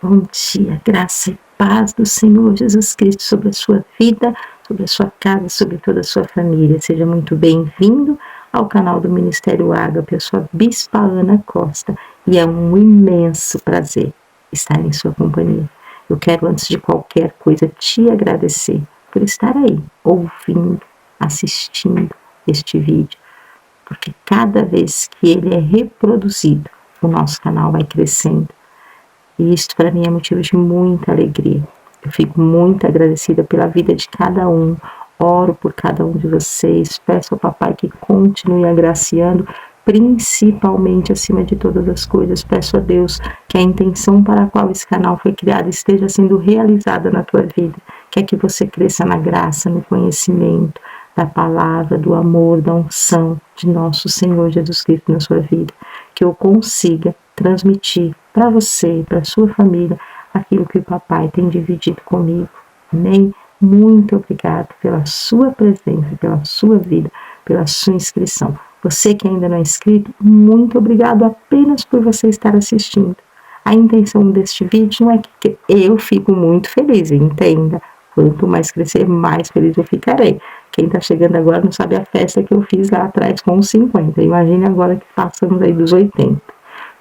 Bom dia, graça e paz do Senhor Jesus Cristo sobre a sua vida, sobre a sua casa, sobre toda a sua família. Seja muito bem-vindo ao canal do Ministério Ágape. Eu sou a Bispa Ana Costa e é um imenso prazer estar em sua companhia. Eu quero, antes de qualquer coisa, te agradecer por estar aí, ouvindo, assistindo este vídeo, porque cada vez que ele é reproduzido, o nosso canal vai crescendo. E isso para mim é motivo de muita alegria. Eu fico muito agradecida pela vida de cada um. Oro por cada um de vocês. Peço ao Papai que continue agraciando, principalmente acima de todas as coisas. Peço a Deus que a intenção para a qual esse canal foi criado esteja sendo realizada na tua vida. Quer que você cresça na graça, no conhecimento da palavra, do amor, da unção de nosso Senhor Jesus Cristo na sua vida. Que eu consiga transmitir para você, para sua família, aquilo que o Papai tem dividido comigo. Amém? Muito obrigado pela sua presença, pela sua vida, pela sua inscrição. Você que ainda não é inscrito, muito obrigado apenas por você estar assistindo. A intenção deste vídeo não é que eu fico muito feliz, entenda. Quanto mais crescer, mais feliz eu ficarei. Quem está chegando agora não sabe a festa que eu fiz lá atrás com os 50. Imagine agora que passamos aí dos 80.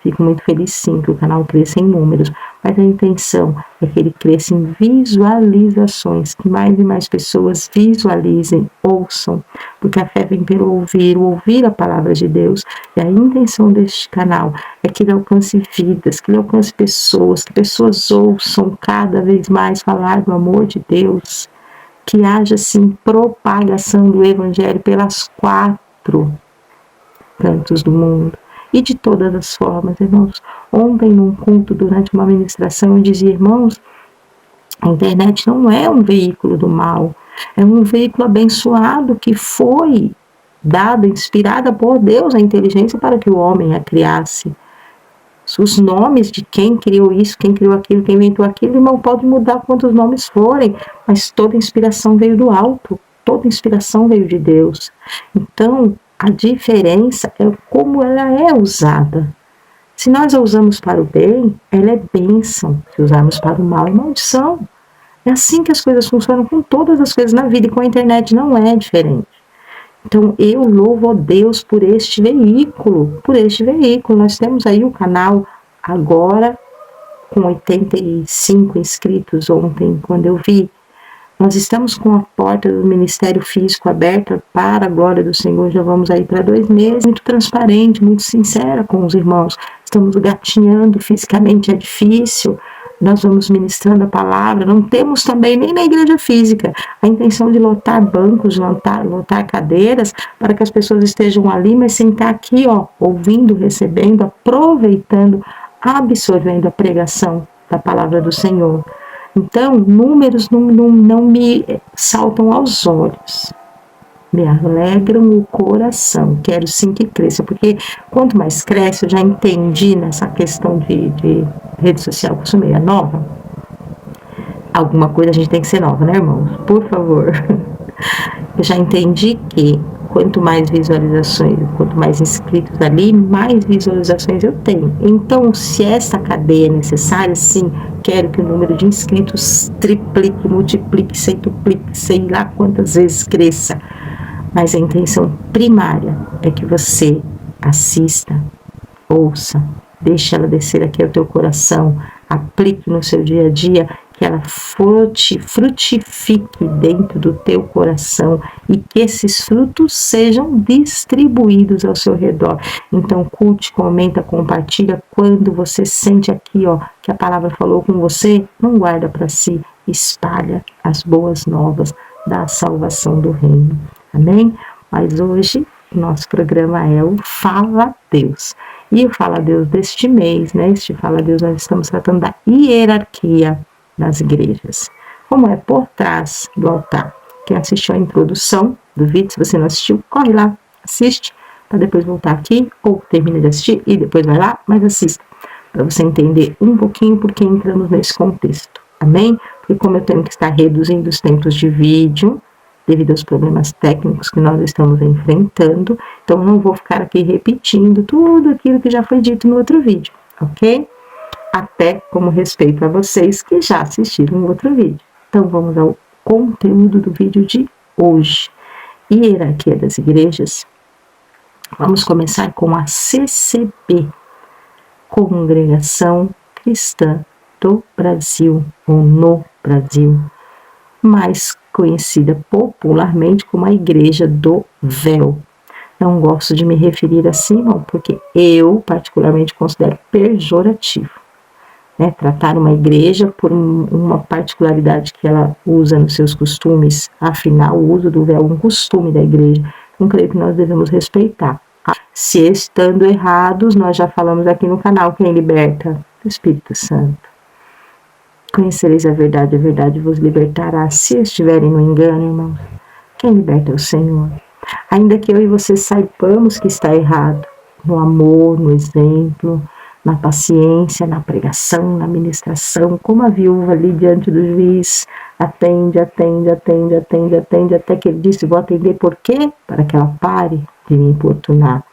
Fico muito feliz sim que o canal cresça em números, mas a intenção é que ele cresça em visualizações, que mais e mais pessoas visualizem, ouçam, porque a fé vem pelo ouvir a palavra de Deus, e a intenção deste canal é que ele alcance vidas, que ele alcance pessoas, que pessoas ouçam cada vez mais falar do amor de Deus, que haja sim propagação do Evangelho pelas 4 cantos do mundo. E de todas as formas, irmãos. Ontem, num culto, durante uma ministração, eu dizia, irmãos, a internet não é um veículo do mal, é um veículo abençoado que foi dada, inspirada por Deus, a inteligência para que o homem a criasse. Os nomes de quem criou isso, quem criou aquilo, quem inventou aquilo, irmão, pode mudar quantos nomes forem, mas toda inspiração veio do alto, toda inspiração veio de Deus. Então, a diferença é como ela é usada. Se nós a usamos para o bem, ela é bênção. Se usarmos para o mal, é maldição. É assim que as coisas funcionam com todas as coisas na vida, e com a internet não é diferente. Então, eu louvo a Deus por este veículo, Nós temos aí o canal agora com 85 inscritos ontem, quando eu vi. Nós estamos com a porta do Ministério Físico aberta para a glória do Senhor, já vamos aí para 2 meses, muito transparente, muito sincera com os irmãos. Estamos gatinhando, fisicamente é difícil, nós vamos ministrando a palavra, não temos também nem na igreja física a intenção de lotar bancos, lotar cadeiras, para que as pessoas estejam ali, mas sentar aqui, ó, ouvindo, recebendo, aproveitando, absorvendo a pregação da palavra do Senhor. Então, números não me saltam aos olhos, me alegram o coração, quero sim que cresça, porque quanto mais cresce, eu já entendi nessa questão de rede social, que eu sou meia nova, alguma coisa a gente tem que ser nova, né, irmãos? Por favor. Eu já entendi que quanto mais visualizações, quanto mais inscritos ali, mais visualizações eu tenho. Então, se essa cadeia é necessária, sim, quero que o número de inscritos triplique, multiplique, centuplique, sei lá quantas vezes cresça. Mas a intenção primária é que você assista, ouça, deixe ela descer aqui ao teu coração, aplique no seu dia a dia, que ela frutifique dentro do teu coração e que esses frutos sejam distribuídos ao seu redor. Então, curte, comenta, compartilha. Quando você sente aqui, ó, que a palavra falou com você, não guarda para si, espalha as boas novas da salvação do reino. Amém? Mas hoje, o nosso programa é o Fala Deus. E o Fala Deus deste mês, né? Este Fala Deus, nós estamos tratando da hierarquia nas igrejas, como é por trás do altar. Quem assistiu a introdução do vídeo, se você não assistiu, corre lá, assiste, para depois voltar aqui, ou termina de assistir e depois vai lá, mas assista, para você entender um pouquinho por que entramos nesse contexto, amém? Porque como eu tenho que estar reduzindo os tempos de vídeo, devido aos problemas técnicos que nós estamos enfrentando, então não vou ficar aqui repetindo tudo aquilo que já foi dito no outro vídeo, ok? até como respeito a vocês que já assistiram outro vídeo. Então vamos ao conteúdo do vídeo de hoje. Hierarquia das igrejas. Vamos começar com a CCB, Congregação Cristã do Brasil, ou no Brasil, mais conhecida popularmente como a Igreja do Véu. Não gosto de me referir assim, não, porque eu particularmente considero pejorativo, né? Tratar uma igreja por uma particularidade que ela usa nos seus costumes, afinal o uso do véu é um costume da igreja, não creio que nós devemos respeitar. Se estando errados, nós já falamos aqui no canal, quem liberta? O Espírito Santo. Conhecereis a verdade vos libertará. Se estiverem no engano, irmãos, quem liberta é o Senhor. Ainda que eu e você saibamos que está errado, no amor, no exemplo, na paciência, na pregação, na ministração, como a viúva ali diante do juiz, atende, até que ele disse, vou atender por quê? Para que ela pare de me importunar.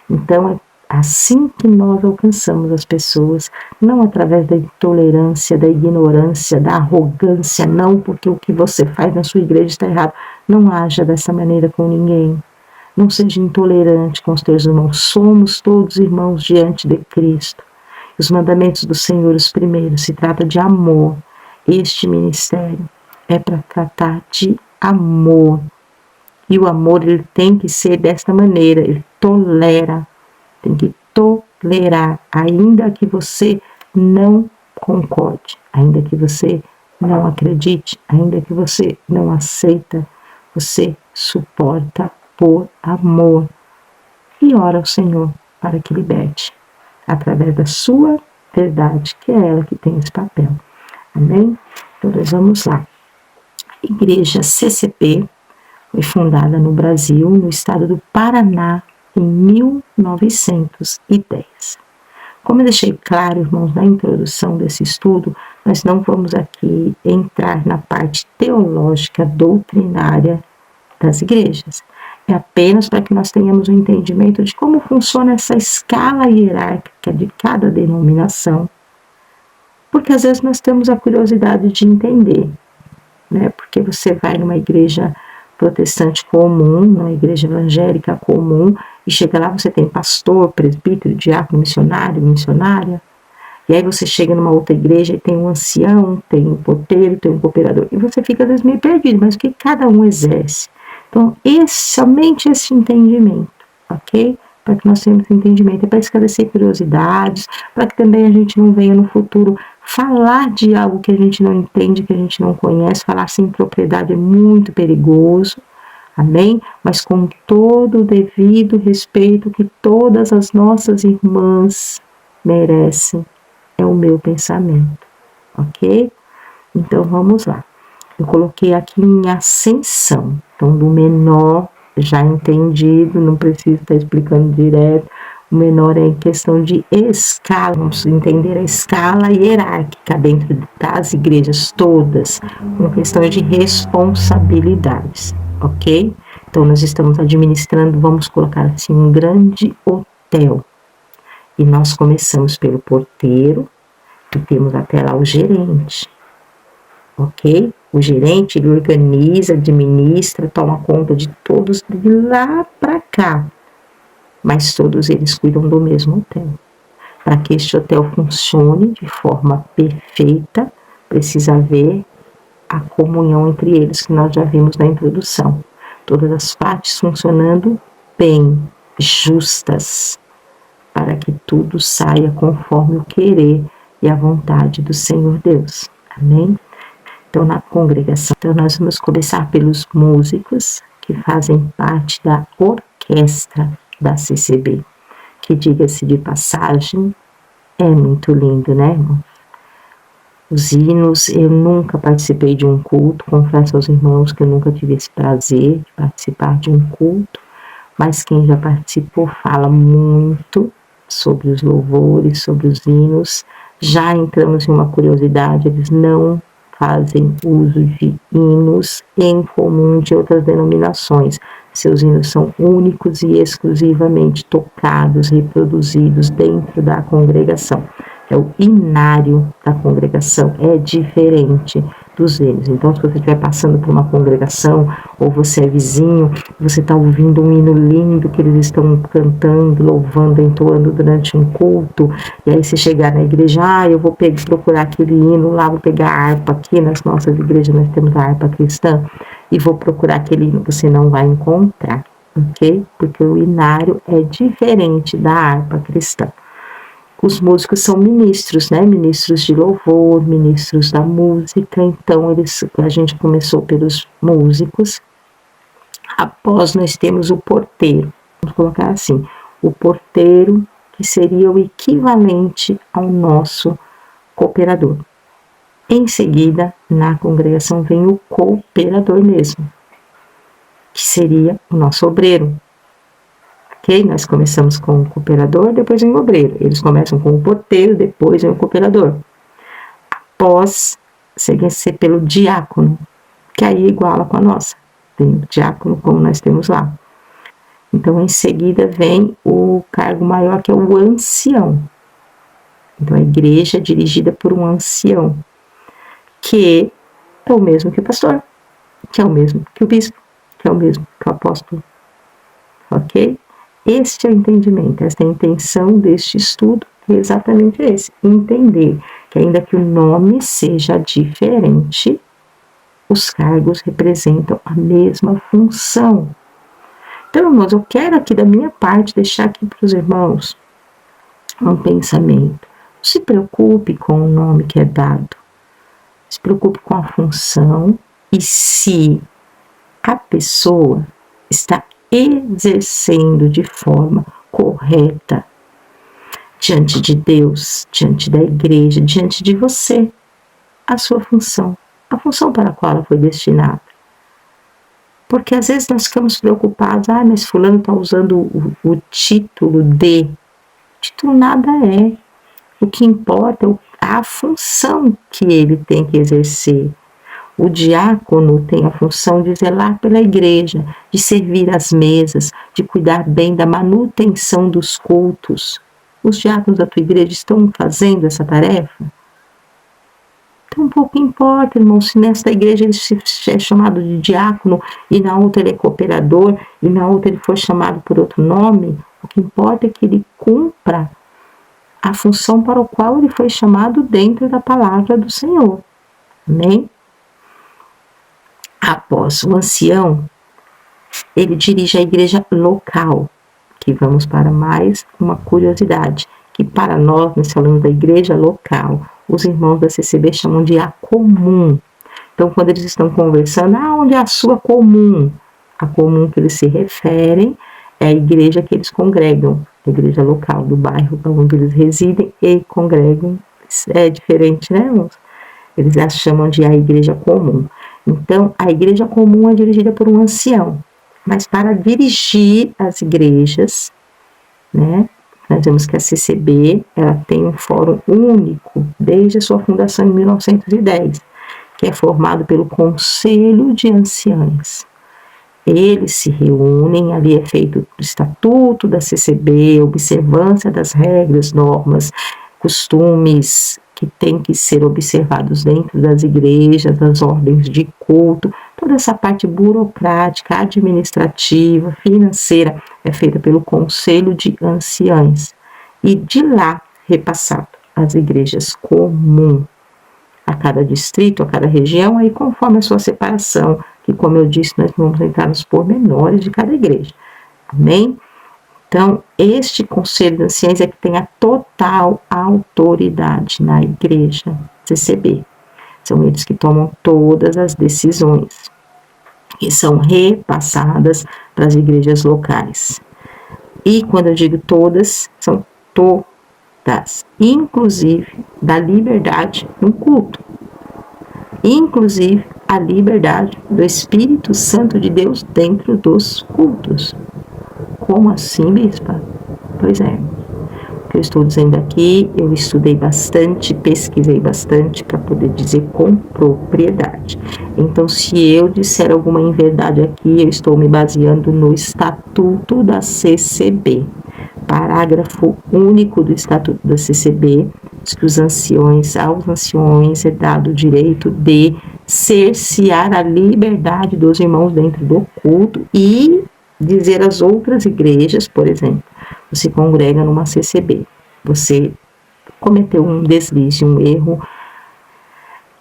Então, é assim que nós alcançamos as pessoas, não através da intolerância, da ignorância, da arrogância, não porque o que você faz na sua igreja está errado. Não haja dessa maneira com ninguém. Não seja intolerante com os teus irmãos. Somos todos irmãos diante de Cristo. Os mandamentos do Senhor, os primeiros, se trata de amor. Este ministério é para tratar de amor. E o amor, ele tem que ser desta maneira, ele tolera, tem que tolerar, ainda que você não concorde, ainda que você não acredite, ainda que você não aceita, você suporta por amor. E ora ao Senhor para que liberte, através da sua verdade, que é ela que tem esse papel. Amém? Então nós vamos lá. Igreja CCB foi fundada no Brasil, no estado do Paraná, em 1910. Como eu deixei claro, irmãos, na introdução desse estudo, nós não vamos aqui entrar na parte teológica, doutrinária das igrejas. É apenas para que nós tenhamos um entendimento de como funciona essa escala hierárquica de cada denominação, porque às vezes nós temos a curiosidade de entender, né? Porque você vai numa igreja protestante comum, numa igreja evangélica comum, e chega lá, você tem pastor, presbítero, diácono, missionário, missionária, e aí você chega numa outra igreja e tem um ancião, tem um porteiro, tem um cooperador, e você fica às vezes meio perdido, mas o que cada um exerce? Então, somente esse entendimento, ok? Para que nós tenhamos entendimento, é para esclarecer curiosidades, para que também a gente não venha no futuro falar de algo que a gente não entende, que a gente não conhece, falar sem propriedade é muito perigoso, amém? Mas com todo o devido respeito que todas as nossas irmãs merecem, é o meu pensamento, ok? Então vamos lá. Eu coloquei aqui em ascensão, então do menor, já entendido, não preciso estar explicando direto, o menor é em questão de escala, vamos entender a escala hierárquica dentro das igrejas todas, uma questão de responsabilidades, ok? Então nós estamos administrando, vamos colocar assim, um grande hotel, e nós começamos pelo porteiro, e temos até lá o gerente, ok? O gerente, ele organiza, administra, toma conta de todos de lá para cá, mas todos eles cuidam do mesmo hotel. Para que este hotel funcione de forma perfeita, precisa haver a comunhão entre eles, que nós já vimos na introdução. Todas as partes funcionando bem, justas, para que tudo saia conforme o querer e a vontade do Senhor Deus. Amém? Então, na congregação, então nós vamos começar pelos músicos que fazem parte da orquestra da CCB, que, diga-se de passagem, é muito lindo, né, irmão? Os hinos, eu nunca participei de um culto, confesso aos irmãos que eu nunca tive esse prazer de participar de um culto, mas quem já participou fala muito sobre os louvores, sobre os hinos. Já entramos em uma curiosidade, eles não fazem uso de hinos em comum de outras denominações. Seus hinos são únicos e exclusivamente tocados, reproduzidos dentro da congregação. é o inário da congregação, é diferente dos hinos. Então, se você estiver passando por uma congregação, ou você é vizinho, você está ouvindo um hino lindo que eles estão cantando, louvando, entoando durante um culto, e aí você chegar na igreja, eu vou procurar aquele hino lá, vou pegar a harpa aqui, nas nossas igrejas nós temos a harpa cristã, e vou procurar aquele hino, você não vai encontrar, ok? Porque o inário é diferente da harpa cristã. Os músicos são ministros, né? Ministros de louvor, ministros da música. Então, a gente começou pelos músicos. Após, nós temos o porteiro. Vamos colocar assim, o porteiro, que seria o equivalente ao nosso cooperador. Em seguida, na congregação vem o cooperador mesmo, que seria o nosso obreiro. Ok? Nós começamos com o cooperador, depois vem o obreiro. Eles começam com o porteiro, depois vem o cooperador. Após, segue ser pelo diácono, que aí iguala com a nossa. Tem o diácono como nós temos lá. Então, em seguida, vem o cargo maior, que é o ancião. Então, a igreja é dirigida por um ancião, que é o mesmo que o pastor, que é o mesmo que o bispo, que é o mesmo que o apóstolo. Ok? Este é o entendimento, esta é a intenção deste estudo, é exatamente esse, entender que ainda que o nome seja diferente, os cargos representam a mesma função. Então, irmãos, eu quero aqui da minha parte deixar aqui para os irmãos um pensamento. Não se preocupe com o nome que é dado, se preocupe com a função e se a pessoa está exercendo de forma correta diante de Deus, diante da igreja, diante de você, a sua função, a função para a qual ela foi destinada. Porque às vezes nós ficamos preocupados, mas fulano está usando o título de. Título nada é. O que importa é a função que ele tem que exercer. O diácono tem a função de zelar pela igreja, de servir às mesas, de cuidar bem da manutenção dos cultos. Os diáconos da tua igreja estão fazendo essa tarefa? Então, pouco importa, irmão, se nesta igreja ele é chamado de diácono e na outra ele é cooperador e na outra ele for chamado por outro nome, o que importa é que ele cumpra a função para a qual ele foi chamado dentro da palavra do Senhor. Amém? Após o ancião, ele dirige a igreja local, que vamos para mais uma curiosidade, que para nós falamos da igreja local, os irmãos da CCB chamam de a comum. Então, quando eles estão conversando, onde é a sua comum? A comum que eles se referem é a igreja que eles congregam, a igreja local do bairro onde eles residem e congregam. É diferente, né, irmãos? Eles a chamam de a igreja comum. Então, a igreja comum é dirigida por um ancião. Mas para dirigir as igrejas, né, nós vemos que a CCB ela tem um fórum único desde a sua fundação em 1910, que é formado pelo Conselho de Anciães. Eles se reúnem, ali é feito o estatuto da CCB, observância das regras, normas, costumes que têm que ser observados dentro das igrejas, das ordens de culto, toda essa parte burocrática, administrativa, financeira, é feita pelo Conselho de Anciães. E de lá, repassado às igrejas comuns, a cada distrito, a cada região, aí conforme a sua separação, que como eu disse, nós vamos entrar nos pormenores de cada igreja. Amém? Então, este Conselho de Anciães é que tem a total autoridade na igreja CCB. São eles que tomam todas as decisões e são repassadas para as igrejas locais. E quando eu digo todas, são todas, inclusive da liberdade no culto, inclusive a liberdade do Espírito Santo de Deus dentro dos cultos. Como assim, bispa? Pois é. O que eu estou dizendo aqui, eu estudei bastante, pesquisei bastante para poder dizer com propriedade. Então, se eu disser alguma inverdade aqui, eu estou me baseando no Estatuto da CCB. Parágrafo único do Estatuto da CCB diz que aos anciões é dado o direito de cercear a liberdade dos irmãos dentro do culto e dizer às outras igrejas, por exemplo, você congrega numa CCB, você cometeu um deslize, um erro,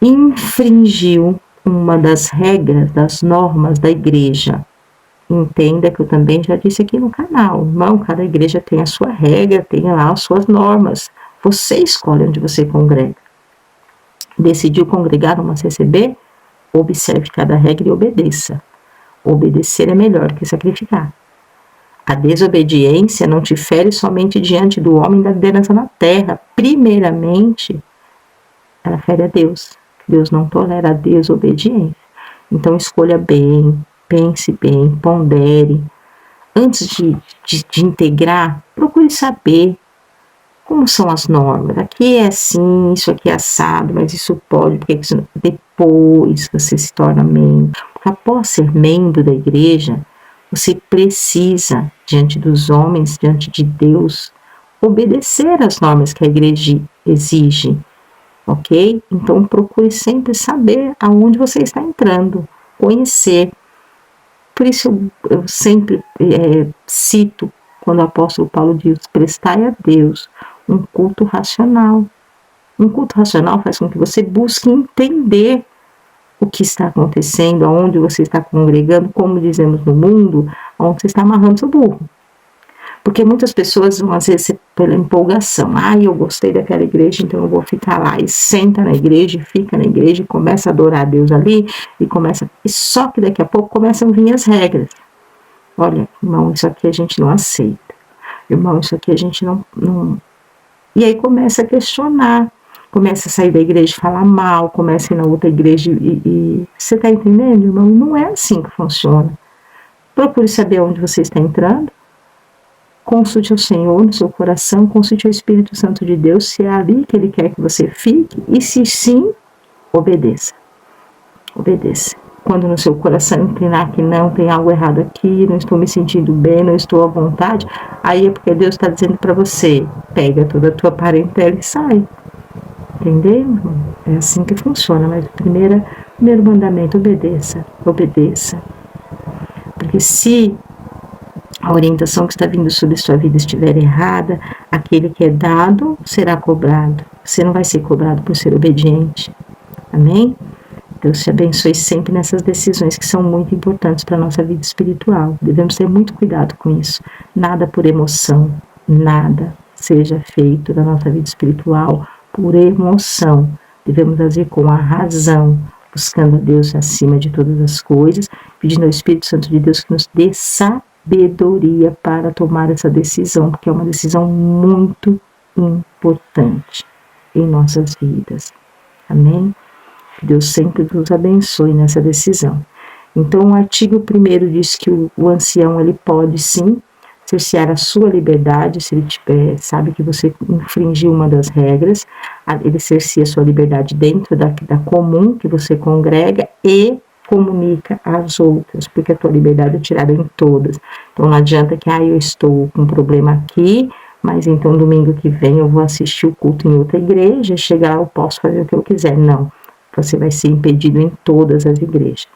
infringiu uma das regras, das normas da igreja. Entenda que eu também já disse aqui no canal, irmão, cada igreja tem a sua regra, tem lá as suas normas. Você escolhe onde você congrega. Decidiu congregar numa CCB? Observe cada regra e obedeça. Obedecer é melhor que sacrificar. A desobediência não te fere somente diante do homem da liderança na terra. Primeiramente, ela fere a Deus. Deus não tolera a desobediência. Então, escolha bem, pense bem, pondere. Antes de integrar, procure saber como são as normas. Aqui é assim, isso aqui é assado, mas isso pode, porque isso, depois você se torna membro. Porque após ser membro da igreja, você precisa, diante dos homens, diante de Deus, obedecer às normas que a igreja exige, ok? Então, procure sempre saber aonde você está entrando, conhecer. Por isso, eu sempre cito, quando o apóstolo Paulo diz, prestai a Deus um culto racional. Um culto racional faz com que você busque entender o que está acontecendo, aonde você está congregando, como dizemos no mundo, onde você está amarrando seu burro. Porque muitas pessoas vão, às vezes, pela empolgação. Eu gostei daquela igreja, então eu vou ficar lá. E senta na igreja, fica na igreja, e começa a adorar a Deus ali, e só que daqui a pouco começam a vir as regras. Olha, irmão, isso aqui a gente não aceita. Irmão, isso aqui a gente não... E aí começa a questionar. Começa a sair da igreja e falar mal, começa a ir na outra igreja e... Você está entendendo, irmão? Não é assim que funciona. Procure saber onde você está entrando. Consulte ao Senhor no seu coração, consulte ao Espírito Santo de Deus, se é ali que Ele quer que você fique, e se sim, obedeça. Obedeça. Quando no seu coração inclinar que não, tem algo errado aqui, não estou me sentindo bem, não estou à vontade, aí é porque Deus está dizendo para você, pega toda a tua parentela e sai. Entendeu? É assim que funciona, mas o primeiro mandamento, obedeça, obedeça. Porque se a orientação que está vindo sobre sua vida estiver errada, aquele que é dado será cobrado. Você não vai ser cobrado por ser obediente. Amém? Deus te abençoe sempre nessas decisões que são muito importantes para a nossa vida espiritual. Devemos ter muito cuidado com isso. Nada por emoção, nada seja feito na nossa vida espiritual por emoção. Devemos agir com a razão, buscando a Deus acima de todas as coisas, pedindo ao Espírito Santo de Deus que nos dê sabedoria para tomar essa decisão, porque é uma decisão muito importante em nossas vidas. Amém? Que Deus sempre nos abençoe nessa decisão. Então, o artigo 1º diz que o ancião ele pode sim cercear a sua liberdade, se ele sabe que você infringiu uma das regras, ele cerceia a sua liberdade dentro da comum que você congrega e comunica às outras, porque a tua liberdade é tirada em todas. Então não adianta que eu estou com um problema aqui, mas então domingo que vem eu vou assistir o culto em outra igreja, chegar lá eu posso fazer o que eu quiser. Não, você vai ser impedido em todas as igrejas.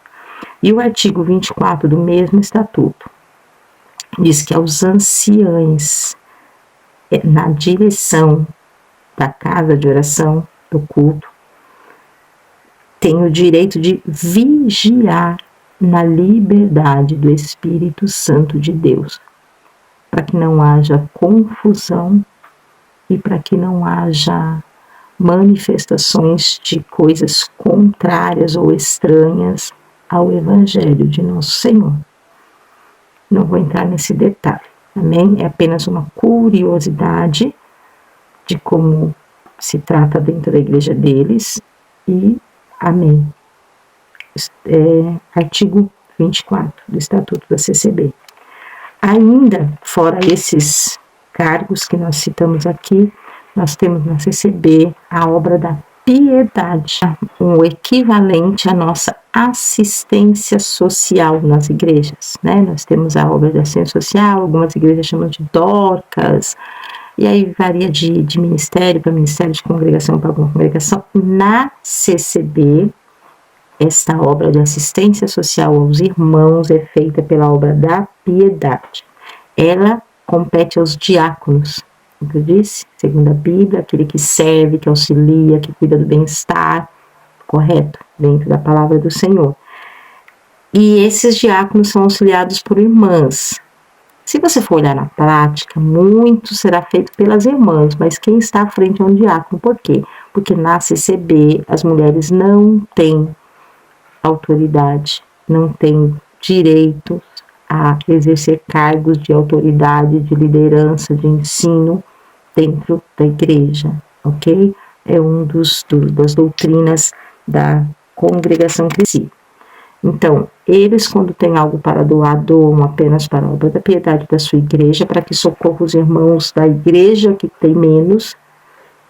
E o artigo 24 do mesmo estatuto diz que aos anciães, na direção da casa de oração, do culto, tem o direito de vigiar na liberdade do Espírito Santo de Deus, para que não haja confusão e para que não haja manifestações de coisas contrárias ou estranhas ao Evangelho de nosso Senhor. Não vou entrar nesse detalhe, amém? É apenas uma curiosidade de como se trata dentro da igreja deles e amém. Artigo 24 do Estatuto da CCB. Ainda, fora esses cargos que nós citamos aqui, nós temos na CCB a obra da piedade, o equivalente à nossa assistência social nas igrejas, né? Nós temos a obra de assistência social, algumas igrejas chamam de Dorcas, e aí varia de ministério para ministério, de congregação para congregação. Na CCB, esta obra de assistência social aos irmãos é feita pela obra da piedade. Ela compete aos diáconos, como eu disse, segundo a Bíblia, aquele que serve, que auxilia, que cuida do bem-estar, correto, dentro da palavra do Senhor. E esses diáconos são auxiliados por irmãs. Se você for olhar na prática, muito será feito pelas irmãs, mas quem está à frente é um diácono. Por quê? Porque na CCB as mulheres não têm autoridade, não têm direito a exercer cargos de autoridade, de liderança, de ensino dentro da igreja, ok? É das doutrinas da congregação cristã. Então, eles, quando têm algo para doar, doam apenas para a obra da piedade da sua igreja, para que socorra os irmãos da igreja que tem menos,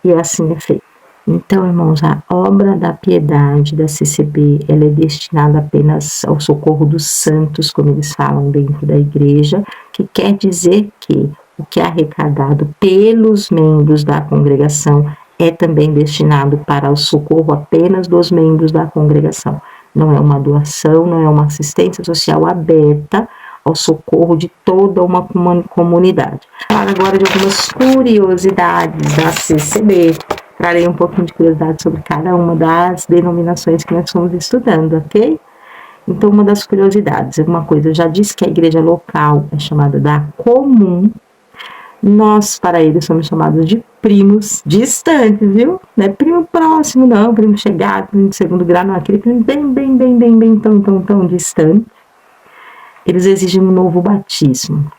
e assim é feito. Então, irmãos, a obra da piedade da CCB, ela é destinada apenas ao socorro dos santos, como eles falam dentro da igreja, que quer dizer que o que é arrecadado pelos membros da congregação é também destinado para o socorro apenas dos membros da congregação. Não é uma doação, não é uma assistência social aberta ao socorro de toda uma comunidade. Falar agora de algumas curiosidades da CCB. Trarei um pouquinho de curiosidade sobre cada uma das denominações que nós estamos estudando, ok? Então, uma das curiosidades, uma coisa, eu já disse que a igreja local é chamada da comum. Nós, para eles, somos chamados de primos distantes, viu? Não é primo próximo, não, primo chegado, primo de segundo grau, não, aquele primo bem, tão distante. Eles exigem um novo batismo.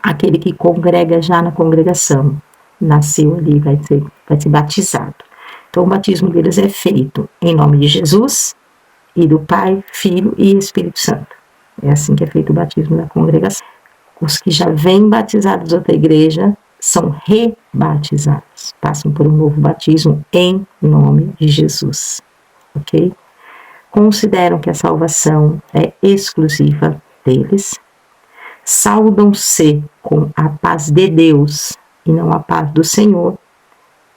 Aquele que congrega já na congregação, nasceu ali, vai ser batizado. Então, o batismo deles é feito em nome de Jesus e do Pai, Filho e Espírito Santo. É assim que é feito o batismo da congregação. Os que já vêm batizados da outra igreja são rebatizados, passam por um novo batismo em nome de Jesus, ok? Consideram que a salvação é exclusiva deles, saudam-se com a paz de Deus e não a paz do Senhor,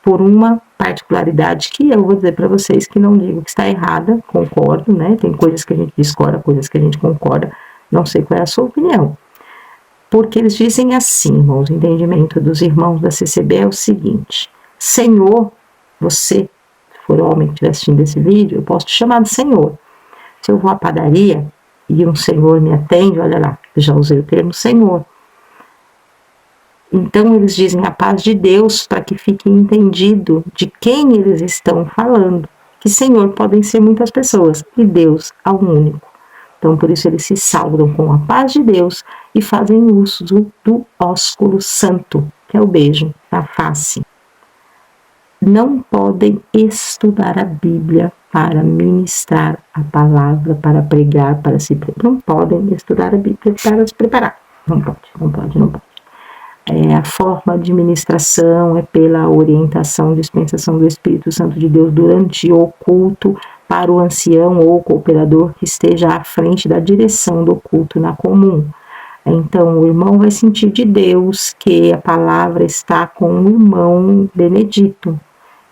por uma particularidade que eu vou dizer para vocês, que não digo que está errada, concordo, né? Tem coisas que a gente discorda, coisas que a gente concorda, não sei qual é a sua opinião. Porque eles dizem assim, irmãos, o entendimento dos irmãos da CCB é o seguinte: Senhor, você, se for homem que estiver assistindo esse vídeo, eu posso te chamar de Senhor. Se eu vou à padaria e um senhor me atende, olha lá, eu já usei o termo Senhor. Então eles dizem a paz de Deus, para que fique entendido de quem eles estão falando. Que Senhor podem ser muitas pessoas e Deus é um único. Então por isso eles se saudam com a paz de Deus e fazem uso do ósculo santo, que é o beijo na face. Não podem estudar a Bíblia para ministrar a palavra, para pregar, para se preparar. Não podem estudar a Bíblia para se preparar. Não pode. A forma de ministração é pela orientação, dispensação do Espírito Santo de Deus durante o culto para o ancião ou cooperador que esteja à frente da direção do culto na comum. Então, o irmão vai sentir de Deus que a palavra está com o irmão Benedito.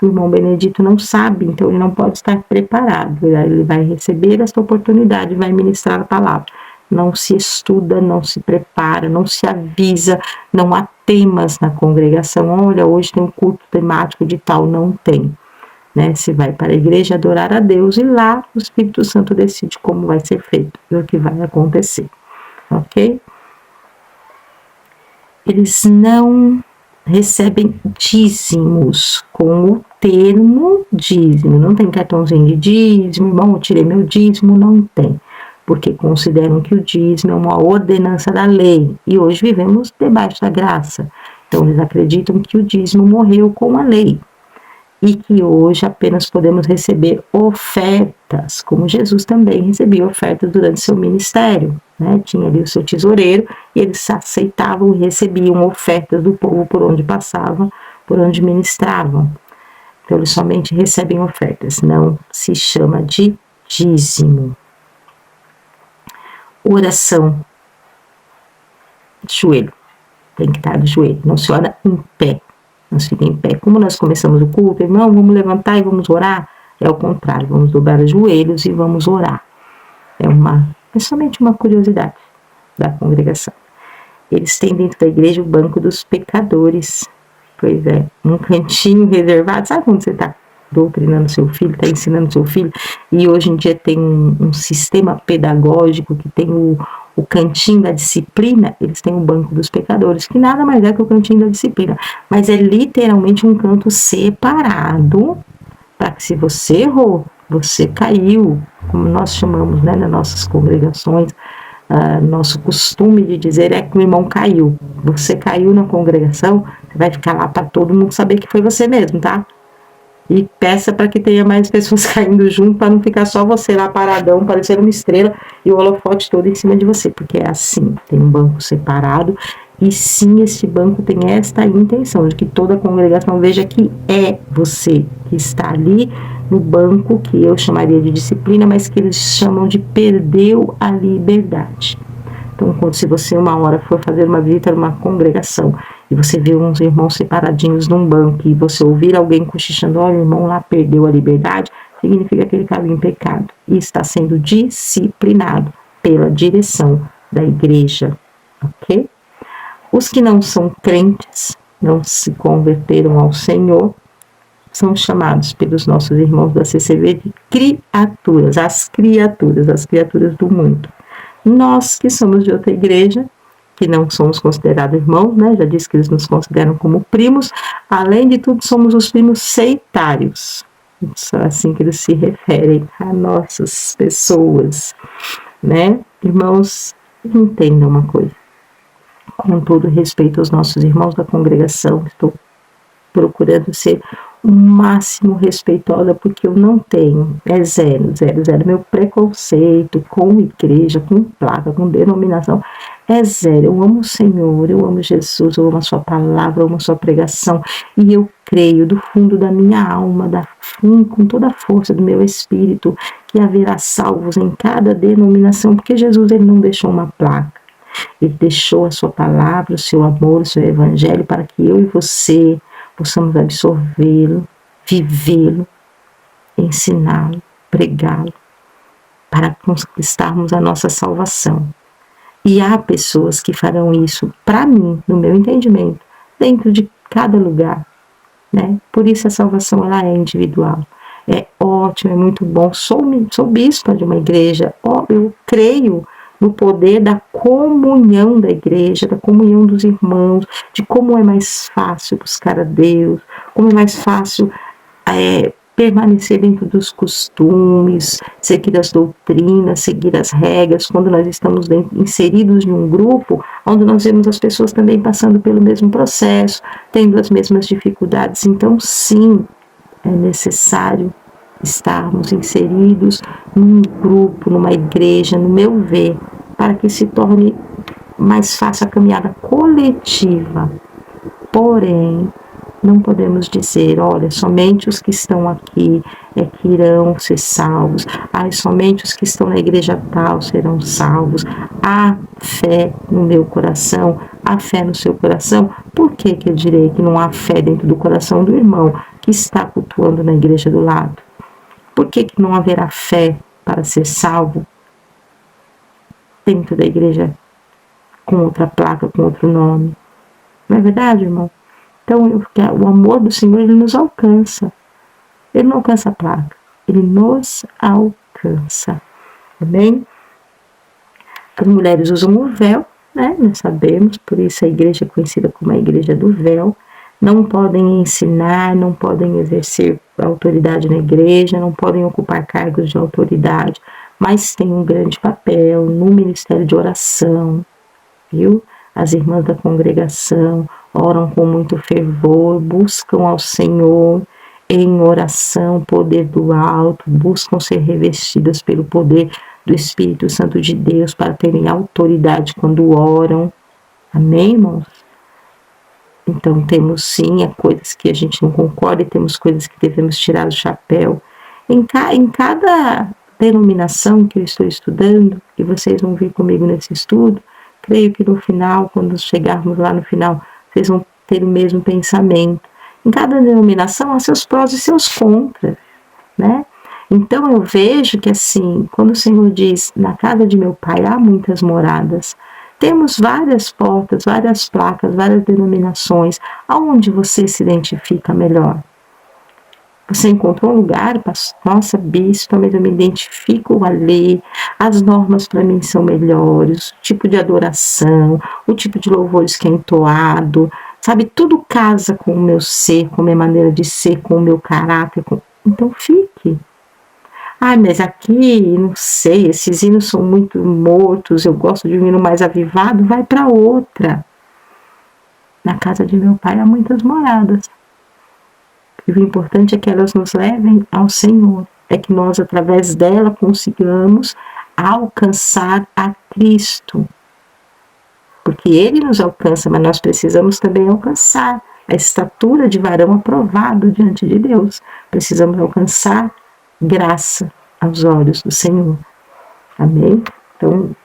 O irmão Benedito não sabe, então ele não pode estar preparado. Ele vai receber essa oportunidade, vai ministrar a palavra. Não se estuda, não se prepara, não se avisa, não há temas na congregação. Olha, hoje tem um culto temático de tal, não tem. Né? Se vai para a igreja adorar a Deus e lá o Espírito Santo decide como vai ser feito e o que vai acontecer. Ok? Eles não recebem dízimos com o termo dízimo. Não tem cartãozinho de dízimo, irmão, eu tirei meu dízimo, não tem. Porque consideram que o dízimo é uma ordenança da lei. E hoje vivemos debaixo da graça. Então eles acreditam que o dízimo morreu com a lei. E que hoje apenas podemos receber ofertas, como Jesus também recebia ofertas durante seu ministério. Né? Tinha ali o seu tesoureiro e eles aceitavam e recebiam ofertas do povo por onde passavam, por onde ministravam. Então eles somente recebem ofertas, não se chama de dízimo. Oração, joelho. tem que estar de joelho, não se ora em pé, não se fica em pé. Como nós começamos o culto, irmão, vamos levantar e vamos orar? É o contrário, vamos dobrar os joelhos e vamos orar. É somente uma curiosidade da congregação. Eles têm dentro da igreja o banco dos pecadores. Pois é, um cantinho reservado. Sabe quando você está doutrinando seu filho, está ensinando seu filho, e hoje em dia tem um sistema pedagógico que tem o cantinho da disciplina, eles têm o banco dos pecadores, que nada mais é que o cantinho da disciplina, mas é literalmente um canto separado, para que se você errou, você caiu, como nós chamamos, né, nas nossas congregações, nosso costume de dizer é que o irmão caiu. Você caiu na congregação, você vai ficar lá para todo mundo saber que foi você mesmo, tá? E peça para que tenha mais pessoas caindo junto, para não ficar só você lá paradão, parecendo uma estrela, e o holofote todo em cima de você, porque é assim, tem um banco separado, e sim, esse banco tem esta intenção, de que toda a congregação veja que é você que está ali no banco, que eu chamaria de disciplina, mas que eles chamam de perdeu a liberdade. Então, se você uma hora for fazer uma visita numa congregação e você vê uns irmãos separadinhos num banco e você ouvir alguém cochichando, olha, o irmão lá perdeu a liberdade, significa que ele caiu em pecado e está sendo disciplinado pela direção da igreja, ok? Os que não são crentes, não se converteram ao Senhor, são chamados pelos nossos irmãos da CCV de criaturas, as criaturas do mundo. Nós que somos de outra igreja, que não somos considerados irmãos, né? Já disse que eles nos consideram como primos, além de tudo somos os primos seitários, só assim que eles se referem a nossas pessoas, né? Irmãos, entendam uma coisa, com todo respeito aos nossos irmãos da congregação, estou procurando ser o máximo respeitosa, porque eu não tenho, é zero, meu preconceito com igreja, com placa, com denominação, é zero. Eu amo o Senhor, eu amo Jesus, eu amo a sua palavra, eu amo a sua pregação, e eu creio do fundo da minha alma, com toda a força do meu espírito, que haverá salvos em cada denominação, porque Jesus, ele não deixou uma placa, ele deixou a sua palavra, o seu amor, o seu evangelho, para que eu e você possamos absorvê-lo, vivê-lo, ensiná-lo, pregá-lo, para conquistarmos a nossa salvação. E há pessoas que farão isso, para mim, no meu entendimento, dentro de cada lugar, né? Por isso a salvação, ela é individual. É ótimo, é muito bom. Sou bispa de uma igreja, eu creio no poder da comunhão da igreja, da comunhão dos irmãos, de como é mais fácil buscar a Deus, como é mais fácil permanecer dentro dos costumes, seguir as doutrinas, seguir as regras, quando nós estamos inseridos em um grupo, onde nós vemos as pessoas também passando pelo mesmo processo, tendo as mesmas dificuldades. Então, sim, é necessário estarmos inseridos num grupo, numa igreja, no meu ver, para que se torne mais fácil a caminhada coletiva. Porém, não podemos dizer, olha, somente os que estão aqui é que irão ser salvos, somente os que estão na igreja tal serão salvos. Há fé no meu coração, há fé no seu coração. Por que eu direi que não há fé dentro do coração do irmão que está cultuando na igreja do lado? Por que não haverá fé para ser salvo dentro da igreja com outra placa, com outro nome? Não é verdade, irmão? Então, o amor do Senhor, ele nos alcança. Ele não alcança a placa, ele nos alcança. Amém? As mulheres usam o véu, né? Nós sabemos, por isso a igreja é conhecida como a igreja do véu. Não podem ensinar, não podem exercer autoridade na igreja, não podem ocupar cargos de autoridade, mas têm um grande papel no ministério de oração, viu? As irmãs da congregação oram com muito fervor, buscam ao Senhor em oração, poder do alto, buscam ser revestidas pelo poder do Espírito Santo de Deus para terem autoridade quando oram. Amém, irmãos? Então, temos sim coisas que a gente não concorda e temos coisas que devemos tirar do chapéu. Em cada denominação que eu estou estudando, e vocês vão vir comigo nesse estudo, creio que no final, quando chegarmos lá no final, vocês vão ter o mesmo pensamento. Em cada denominação há seus prós e seus contras, né? Então eu vejo que assim, quando o Senhor diz, na casa de meu pai há muitas moradas, temos várias portas, várias placas, várias denominações. Aonde você se identifica melhor? Você encontrou um lugar, nossa, bispo, mas eu me identifico ali, as normas para mim são melhores, o tipo de adoração, o tipo de louvores que é entoado, sabe, tudo casa com o meu ser, com a minha maneira de ser, com o meu caráter, então fique. Ah, mas aqui, não sei, esses hinos são muito mortos, eu gosto de um hino mais avivado, vai para outra. Na casa de meu pai há muitas moradas. E o importante é que elas nos levem ao Senhor, é que nós, através dela, consigamos alcançar a Cristo. Porque Ele nos alcança, mas nós precisamos também alcançar a estatura de varão aprovado diante de Deus. Precisamos alcançar graça aos olhos do Senhor. Amém? Então,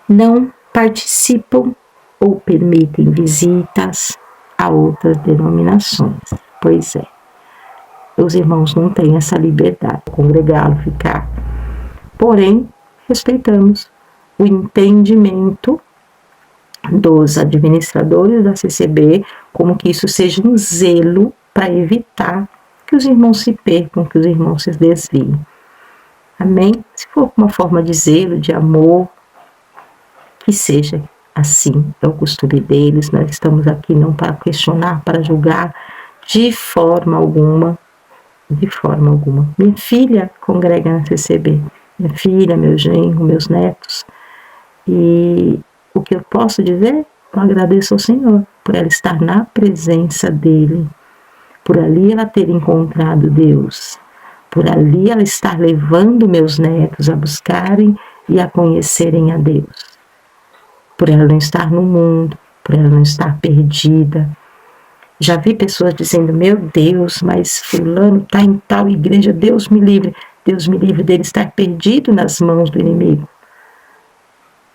não participam ou permitem visitas a outras denominações. Pois é, os irmãos não têm essa liberdade, congregá-lo, ficar. Porém, respeitamos o entendimento dos administradores da CCB, como que isso seja um zelo para evitar que os irmãos se percam, que os irmãos se desviem. Amém? Se for uma forma de zelo, de amor, que seja assim, é o costume deles. Nós estamos aqui não para questionar, para julgar, de forma alguma. Minha filha congrega na CCB, minha filha, meu genro, meus netos. E o que eu posso dizer? Eu agradeço ao Senhor por ela estar na presença dEle, por ali ela ter encontrado Deus, por ali ela estar levando meus netos a buscarem e a conhecerem a Deus, por ela não estar no mundo, por ela não estar perdida. Já vi pessoas dizendo, meu Deus, mas fulano está em tal igreja, Deus me livre dele estar perdido nas mãos do inimigo.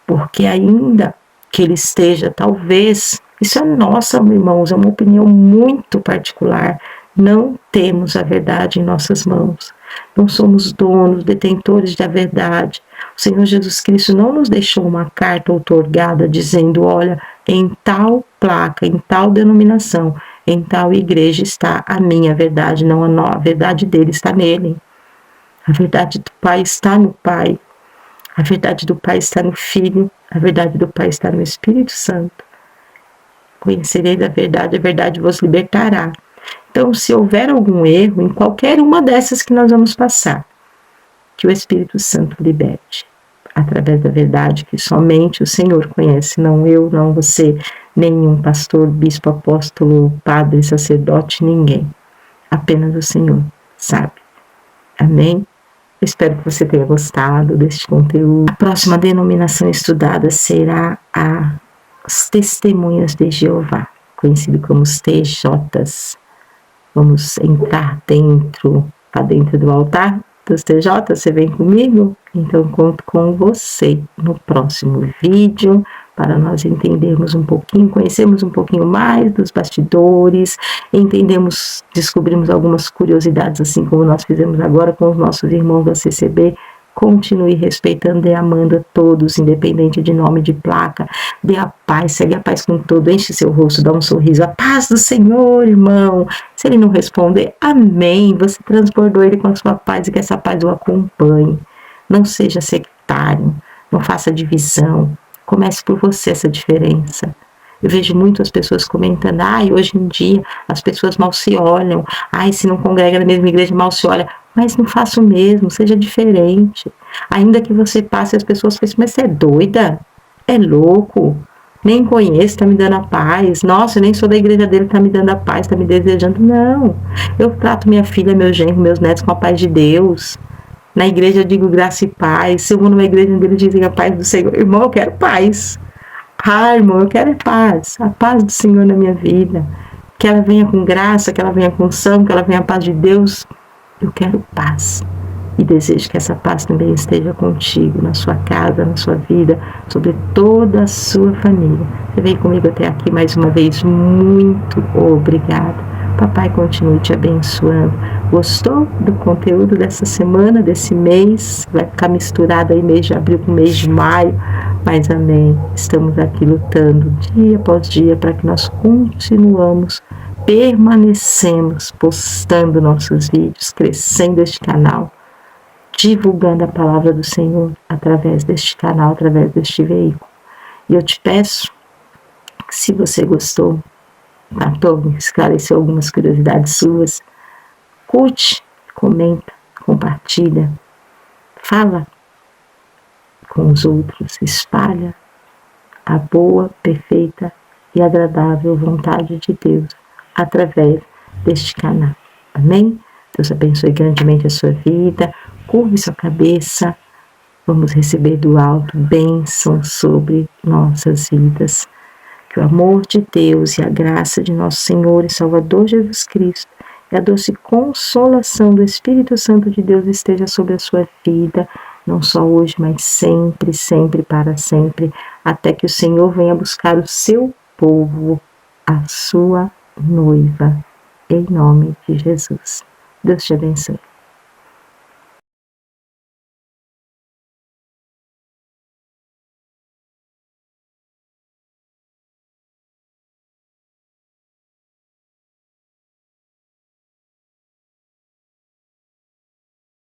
Porque ainda que ele esteja, talvez, isso é nossa, irmãos, é uma opinião muito particular, não temos a verdade em nossas mãos, não somos donos, detentores da verdade. O Senhor Jesus Cristo não nos deixou uma carta outorgada dizendo, olha, em tal placa, em tal denominação, em tal igreja está a minha verdade, não a verdade dele está nele. A verdade do Pai está no Pai. A verdade do Pai está no Filho. A verdade do Pai está no Espírito Santo. Conhecereis a verdade vos libertará. Então, se houver algum erro em qualquer uma dessas que nós vamos passar, que o Espírito Santo liberte, através da verdade que somente o Senhor conhece, não eu, não você, nenhum pastor, bispo, apóstolo, padre, sacerdote, ninguém. Apenas o Senhor sabe. Amém? Eu espero que você tenha gostado deste conteúdo. A próxima denominação estudada será as Testemunhas de Jeová, conhecido como os TJs. Vamos entrar para dentro do altar dos TJ, você vem comigo? Então conto com você no próximo vídeo, para nós entendermos um pouquinho, conhecermos um pouquinho mais dos bastidores, descobrimos algumas curiosidades, assim como nós fizemos agora com os nossos irmãos da CCB. Continue respeitando e amando a todos, independente de nome, de placa. Dê a paz, segue a paz com todo, enche seu rosto, dá um sorriso. A paz do Senhor, irmão. Se ele não responder, amém. Você transbordou ele com a sua paz e que essa paz o acompanhe. Não seja sectário, não faça divisão. Comece por você essa diferença. Eu vejo muitas pessoas comentando, hoje em dia as pessoas mal se olham, se não congrega na mesma igreja mal se olha, mas não faça o mesmo, seja diferente. Ainda que você passe, as pessoas pensam, mas você é doida? É louco? Nem conheço, está me dando a paz. Nossa, eu nem sou da igreja dele, está me dando a paz, está me desejando. Não, eu trato minha filha, meu genro, meus netos com a paz de Deus. Na igreja eu digo graça e paz. Se eu vou numa igreja onde eles dizem a paz do Senhor, irmão, eu quero paz. Irmão, eu quero paz, a paz do Senhor na minha vida, que ela venha com graça, que ela venha com unção, que ela venha a paz de Deus. Eu quero paz, E desejo que essa paz também esteja contigo, na sua casa, na sua vida, sobre toda a sua família. Você veio comigo até aqui mais uma vez, muito obrigada. Papai continue te abençoando. Gostou do conteúdo dessa semana, desse mês? Vai ficar misturado aí mês de abril com mês de maio, mas amém. Estamos aqui lutando dia após dia para que nós permanecemos postando nossos vídeos, crescendo este canal, divulgando a palavra do Senhor através deste canal, através deste veículo. E eu te peço que, se você gostou, esclareceu algumas curiosidades suas, curte, comenta, compartilha, fala com os outros, espalha a boa, perfeita e agradável vontade de Deus através deste canal. Amém? Deus abençoe grandemente a sua vida. Curve sua cabeça. Vamos receber do alto bênção sobre nossas vidas. Que o amor de Deus e a graça de nosso Senhor e Salvador Jesus Cristo e a doce consolação do Espírito Santo de Deus esteja sobre a sua vida, não só hoje, mas sempre, sempre, para sempre, até que o Senhor venha buscar o seu povo, a sua noiva, em nome de Jesus. Deus te abençoe.